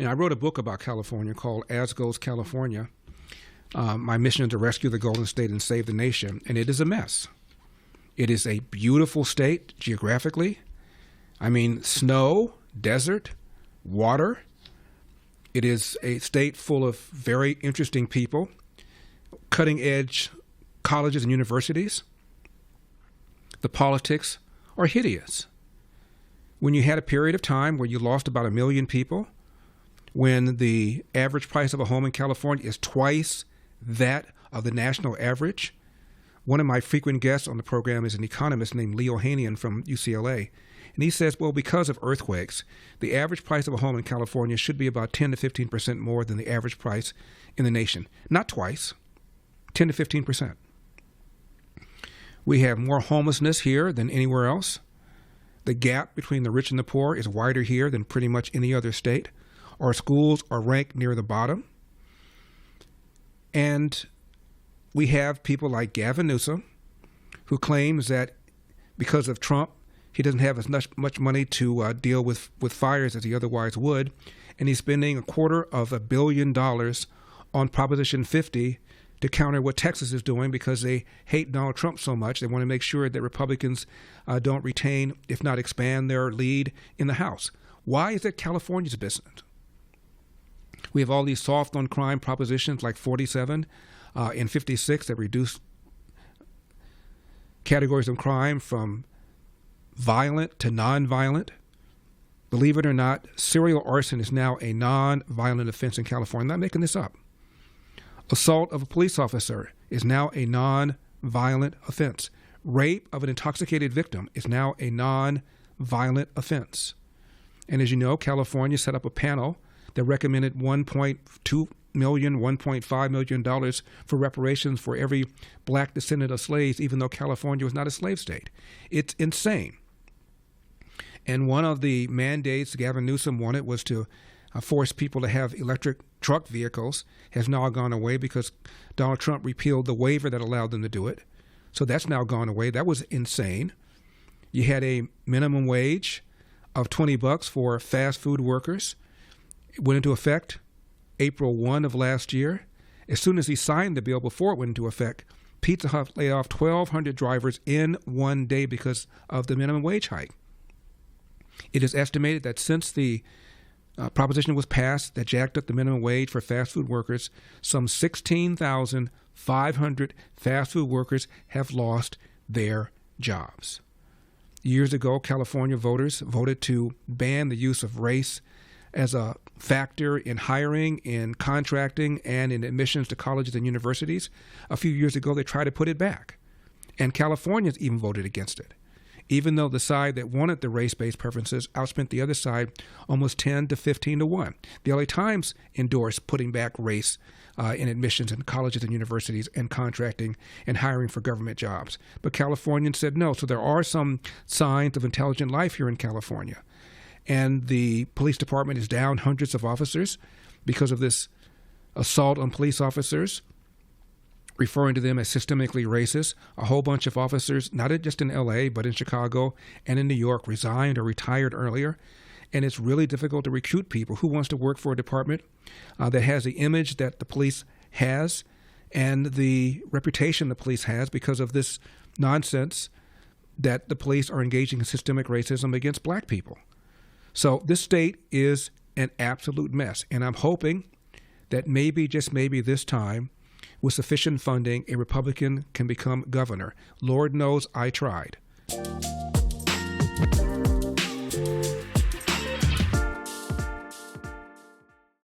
I wrote a book about California called As Goes California. My mission is to rescue the Golden State and save the nation, and it is a mess. It is a beautiful state geographically. I mean, snow, desert, water. It is a state full of very interesting people, cutting-edge colleges and universities. The politics are hideous. When you had a period of time where you lost about 1 million people, when the average price of a home in California is twice that of the national average. One of my frequent guests on the program is an economist named Leo Hanian from UCLA. And he says, well, because of earthquakes, the average price of a home in California should be about 10 to 15% more than the average price in the nation. Not twice, 10 to 15%. We have more homelessness here than anywhere else. The gap between the rich and the poor is wider here than pretty much any other state. Our schools are ranked near the bottom. And we have people like Gavin Newsom, who claims that because of Trump, he doesn't have as much money to deal with fires as he otherwise would. And he's spending $250 million on Proposition 50 to counter what Texas is doing because they hate Donald Trump so much. They want to make sure that Republicans don't retain, if not expand, their lead in the House. Why is that California's business? We have all these soft on crime propositions like 47 and 56 that reduce categories of crime from violent to nonviolent. Believe it or not, serial arson is now a nonviolent offense in California. I'm not making this up. Assault of a police officer is now a non-violent offense. Rape of an intoxicated victim is now a non-violent offense. And as you know, California set up a panel that recommended $1.2 million, $1.5 million for reparations for every black descendant of slaves, even though California was not a slave state. It's insane. And one of the mandates Gavin Newsom wanted was to force people to have electric truck vehicles, has now gone away because Donald Trump repealed the waiver that allowed them to do it. So that's now gone away. That was insane. You had a minimum wage of $20 for fast food workers. It went into effect April 1 of last year. As soon as he signed the bill, before it went into effect, Pizza Hut laid off 1,200 drivers in one day because of the minimum wage hike. It is estimated that since the proposition was passed that jacked up the minimum wage for fast food workers, some 16,500 fast food workers have lost their jobs. Years ago, California voters voted to ban the use of race as a factor in hiring, in contracting, and in admissions to colleges and universities. A few years ago, they tried to put it back. And Californians even voted against it, even though the side that wanted the race-based preferences outspent the other side almost 10 to 15 to 1. The LA Times endorsed putting back race in admissions in colleges and universities and contracting and hiring for government jobs. But Californians said no. So there are some signs of intelligent life here in California. And the police department is down hundreds of officers because of this assault on police officers, referring to them as systemically racist. A whole bunch of officers, not just in L.A., but in Chicago and in New York, resigned or retired earlier. And it's really difficult to recruit people. Who wants to work for a department that has the image that the police has and the reputation the police has because of this nonsense that the police are engaging in systemic racism against black people? So this state is an absolute mess. And I'm hoping that maybe, just maybe this time, with sufficient funding, a Republican can become governor. Lord knows I tried.